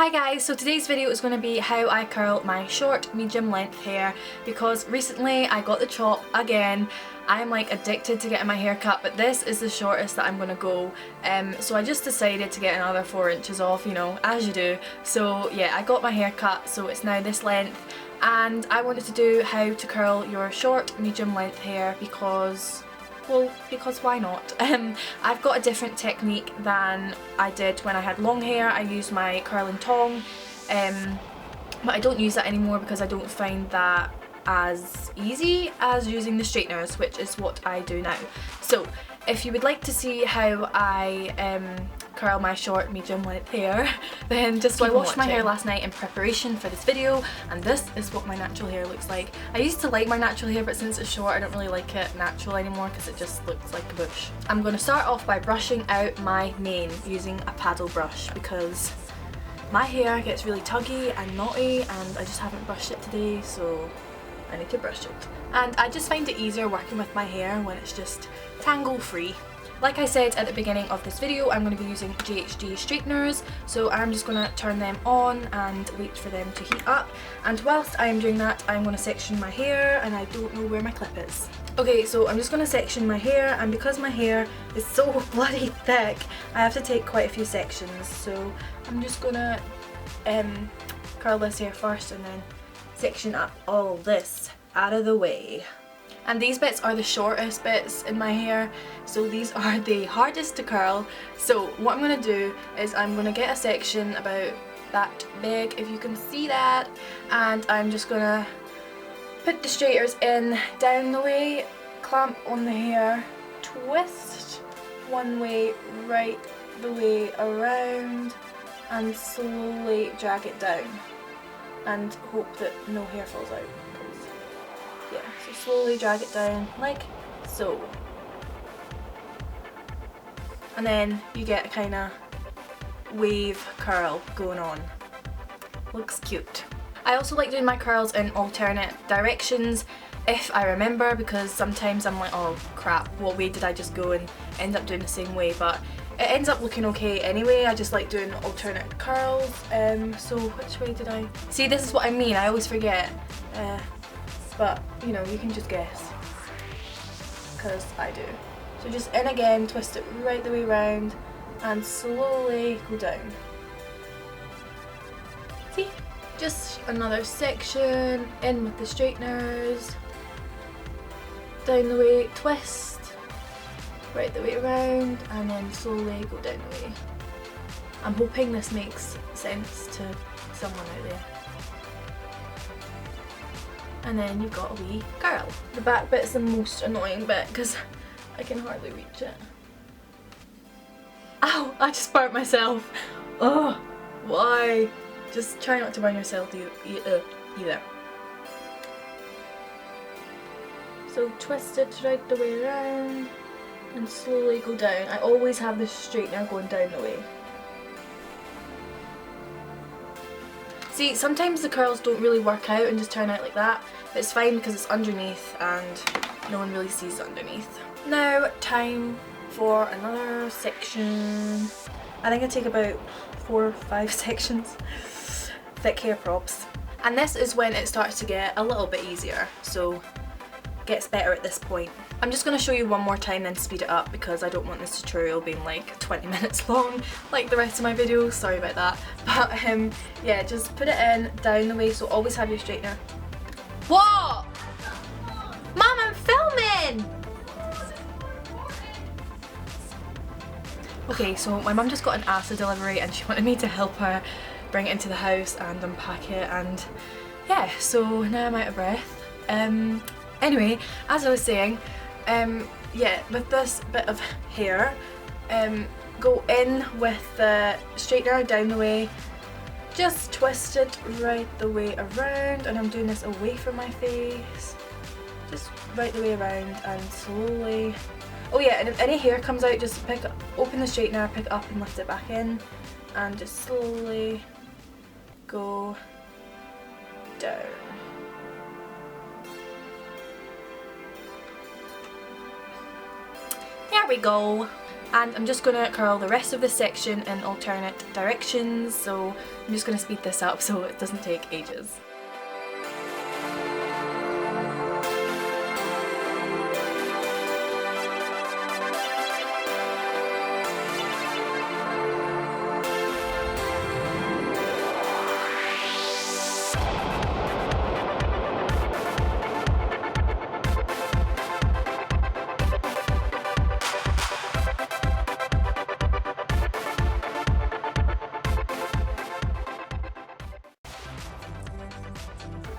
Hi guys, so today's video is going to be how I curl my short, medium length hair because recently I got the chop again. I'm like addicted to getting my hair cut, but this is the shortest that I'm going to go. So I just decided to get another 4 inches off, you know, as you do. So yeah, I got my hair cut, so it's now this length, and I wanted to do how to curl your short, medium length hair because, well, because why not? I've got a different technique than I did when I had long hair. I used my curling tong, but I don't use that anymore because I don't find that as easy as using the straighteners, which is what I do now. So if you would like to see how I curl my short, medium length hair, then just I washed my hair last night in preparation for this video, and this is what my natural hair looks like. I used to like my natural hair, but since it's short I don't really like it natural anymore because it just looks like a bush. I'm going to start off by brushing out my mane using a paddle brush because my hair gets really tuggy and knotty and I just haven't brushed it today, so I need to brush it. And I just find it easier working with my hair when it's just tangle free. Like I said at the beginning of this video, I'm going to be using GHD straighteners, so I'm just going to turn them on and wait for them to heat up. And whilst I am doing that, I'm going to section my hair, and I don't know where my clip is. Okay, so I'm just going to section my hair, and because my hair is so bloody thick, I have to take quite a few sections. So I'm just going to curl this hair first and then section up all this out of the way. And these bits are the shortest bits in my hair, so these are the hardest to curl. So what I'm going to do is I'm going to get a section about that big, if you can see that, and I'm just going to put the straighters in down the way, clamp on the hair, twist one way right the way around, and slowly drag it down and hope that no hair falls out. Yeah, so slowly drag it down like so. And then you get a kind of wave curl going on. Looks cute. I also like doing my curls in alternate directions if I remember, because sometimes I'm like, oh crap, what way did I just go, and end up doing the same way, but it ends up looking okay anyway. I just like doing alternate curls. So which way did I? See, this is what I mean, I always forget. But you know, you can just guess, because I do. So just in again, twist it right the way round and slowly go down. See? Just another section, in with the straighteners, down the way, twist, right the way around, and then slowly go down the way. I'm hoping this makes sense to someone out there. And then you've got a wee curl. The back bit's the most annoying bit because I can hardly reach it. Ow! I just burnt myself. Oh, why? Just try not to burn yourself either. So twist it right the way around and slowly go down. I always have the straightener going down the way. See, sometimes the curls don't really work out and just turn out like that, but it's fine because it's underneath and no one really sees underneath. Now, time for another section. I think I take about 4 or 5 sections. Thick hair props. And this is when it starts to get a little bit easier, so gets better at this point. I'm just going to show you one more time then speed it up because I don't want this tutorial being like 20 minutes long like the rest of my videos, sorry about that. But yeah, just put it in down the way, so always have your straightener. What? Mom, I'm filming! Okay, so my mum just got an acid delivery and she wanted me to help her bring it into the house and unpack it, and yeah, so now I'm out of breath. Anyway, as I was saying, yeah, with this bit of hair, go in with the straightener down the way, just twist it right the way around, and I'm doing this away from my face, just right the way around and slowly. Oh yeah, and if any hair comes out, just open the straightener, pick it up and lift it back in, and just slowly go down. There we go. And I'm just going to curl the rest of this section in alternate directions, so I'm just going to speed this up so it doesn't take ages.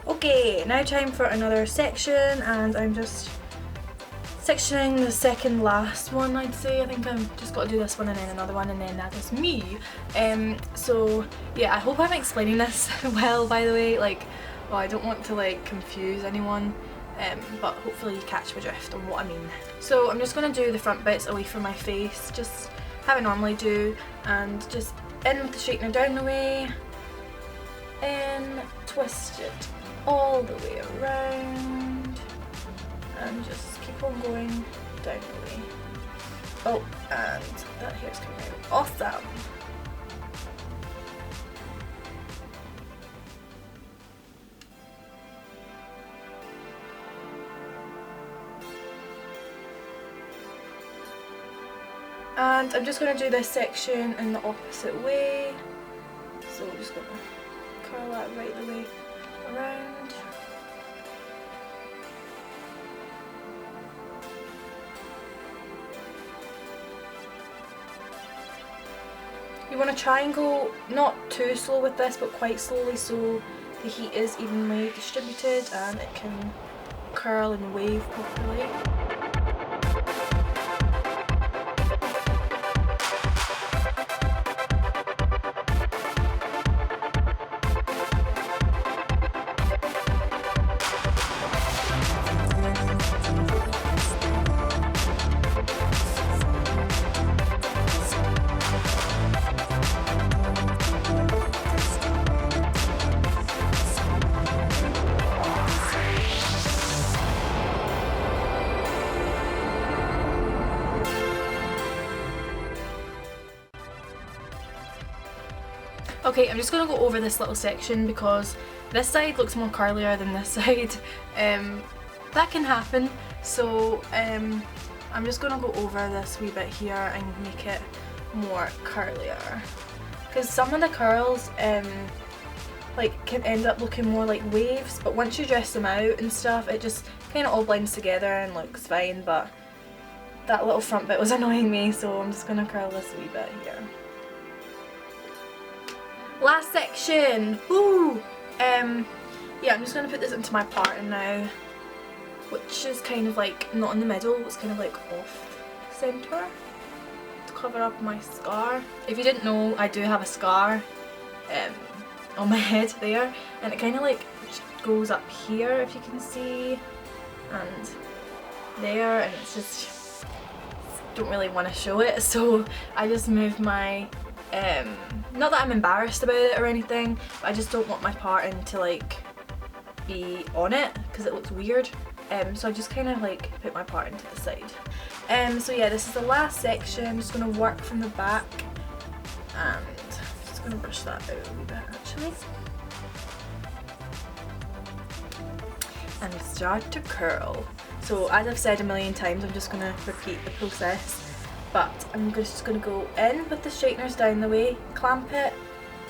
Okay, now time for another section, and I'm just sectioning the second last one, I'd say. I think I've just got to do this one and then another one and then that is me. So yeah, I hope I'm explaining this well, by the way. Like, well, I don't want to like confuse anyone, but hopefully you catch my drift on what I mean. So I'm just going to do the front bits away from my face, just how I normally do, and just in with the straightener down the way, and twist it all the way around, and just keep on going down the way. Oh, and that hair's coming out. Awesome! And I'm just going to do this section in the opposite way. So I'm just going to curl that right the way around. You want to try and go not too slow with this, but quite slowly, so the heat is evenly distributed and it can curl and wave properly. Okay, I'm just going to go over this little section because this side looks more curlier than this side. That can happen, so I'm just going to go over this wee bit here and make it more curlier. Because some of the curls like can end up looking more like waves, but once you dress them out and stuff, it just kind of all blends together and looks fine, but that little front bit was annoying me, so I'm just going to curl this wee bit here. Last section! Woo! Yeah, I'm just going to put this into my pattern now, which is kind of like not in the middle, it's kind of like off centre to cover up my scar. If you didn't know, I do have a scar on my head there, and it kind of like goes up here, if you can see, and there, and it's just, don't really want to show it, so I just moved my not that I'm embarrassed about it or anything, but I just don't want my parting to like be on it because it looks weird, so I just kind of like put my parting to the side. So yeah, this is the last section. I'm just going to work from the back, and I'm just going to brush that out a wee bit actually, and start to curl. So as I've said a million times, I'm just going to repeat the process. But I'm just going to go in with the straighteners down the way, clamp it,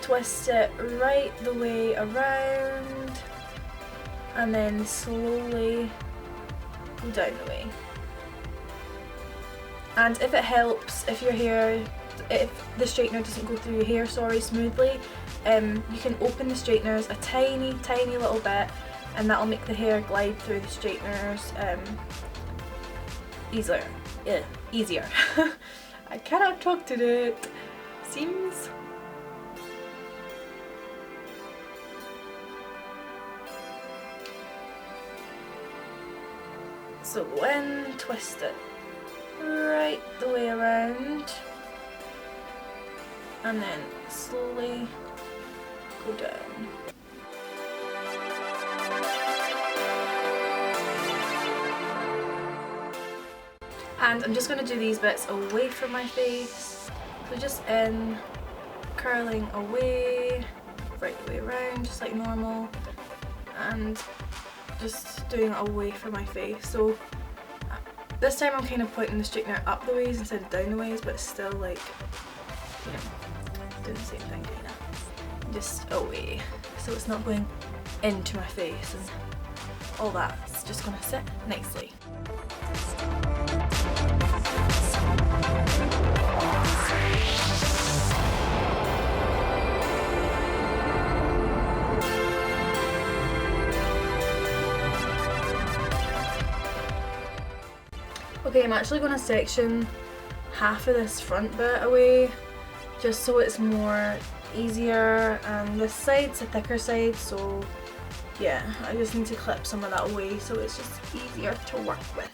twist it right the way around, and then slowly go down the way. And if it helps, if the straightener doesn't go through your hair, smoothly, you can open the straighteners a tiny little bit, and that'll make the hair glide through the straighteners easier. I cannot talk to it. Seems. So go in, twist it right the way around, and then slowly go down. And I'm just going to do these bits away from my face. So just in, curling away, right the way around, just like normal, and just doing it away from my face. So this time I'm kind of pointing the straightener up the ways instead of down the ways, but it's still like, you know, doing the same thing kind of. Just away. So it's not going into my face and all that. It's just going to sit nicely. Okay, I'm actually going to section half of this front bit away just so it's more easier, and this side's a thicker side, so yeah, I just need to clip some of that away so it's just easier to work with.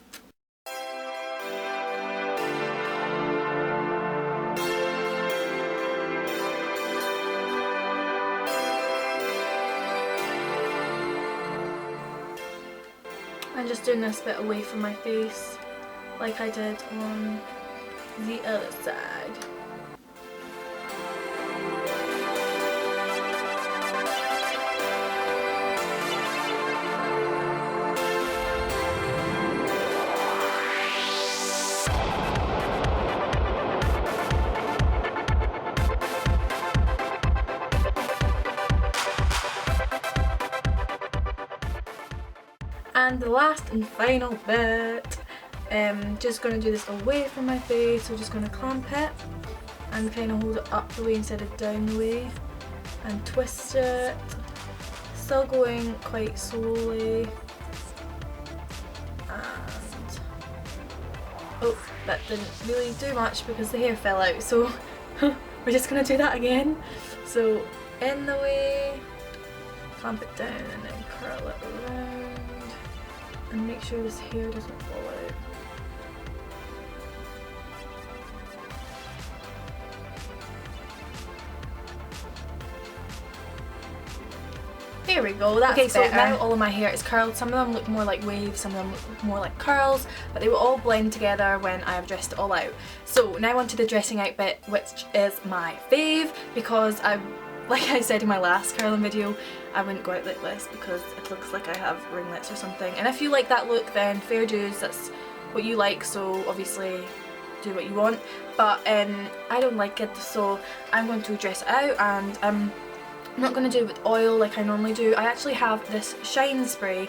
I'm just doing this bit away from my face like I did on the other side. And the last and final bit, just going to do this away from my face, so just going to clamp it and kind of hold it up the way instead of down the way and twist it, still going quite slowly, and oh, that didn't really do much because the hair fell out, so we're just going to do that again. So in the way, clamp it down and then curl it around. And make sure this hair doesn't fall out. There we go, that's okay, better. So now all of my hair is curled. Some of them look more like waves, some of them look more like curls, but they will all blend together when I have dressed it all out. So now on to the dressing out bit, which is my fave, because like I said in my last curling video, I wouldn't go out like this because it looks like I have ringlets or something. And if you like that look, then fair dues, that's what you like, so obviously do what you want. But I don't like it, so I'm going to dress it out, and I'm not going to do it with oil like I normally do. I actually have this shine spray,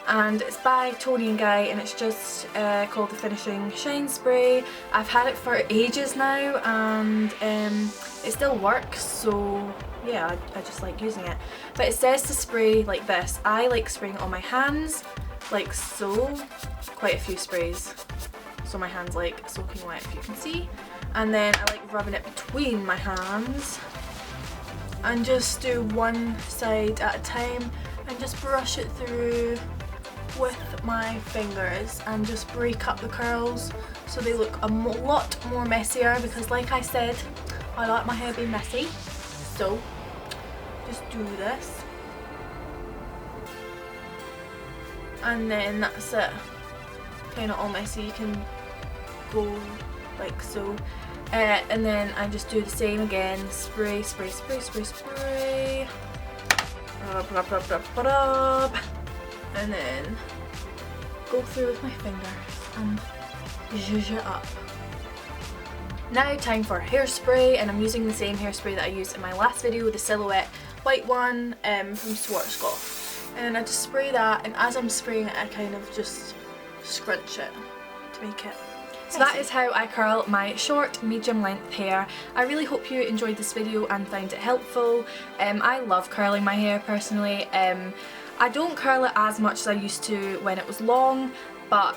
and it's by Tony & Guy, and it's just called the Finishing Shine Spray. I've had it for ages now, and it still works, so yeah, I just like using it. But it says to spray like this. I like spraying it on my hands, like so. Quite a few sprays. So my hand's like soaking wet, if you can see. And then I like rubbing it between my hands. And just do one side at a time and just brush it through with my fingers and just break up the curls so they look a lot more messier, because like I said, I like my hair being messy. So just do this, and then that's it, kind of all messy. You can go like so, and then I just do the same again, spray, spray, spray, spray, spray, rub, rub, rub, rub, rub, and then go through with my fingers and zhuzh it up. Now time for hairspray, and I'm using the same hairspray that I used in my last video, the Silhouette white one from Schwarzkopf. And I just spray that, and as I'm spraying it I kind of just scrunch it to make it. So that is how I curl my short, medium length hair. I really hope you enjoyed this video and found it helpful. I love curling my hair personally. I don't curl it as much as I used to when it was long, but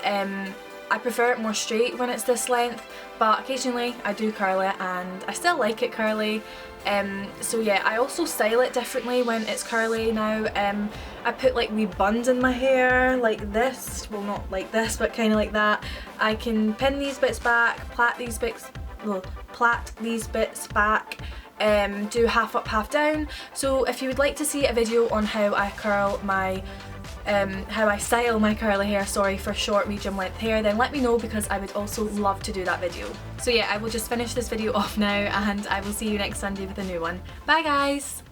I prefer it more straight when it's this length, but occasionally I do curl it and I still like it curly. So yeah, I also style it differently when it's curly now. I put like wee buns in my hair like this, well not like this but kind of like that. I can pin these bits back, plait these bits back, do half up half down. So if you would like to see a video on how I curl my how I style my curly hair, sorry, for short, medium length hair, then let me know because I would also love to do that video. So yeah, I will just finish this video off now and I will see you next Sunday with a new one. Bye guys!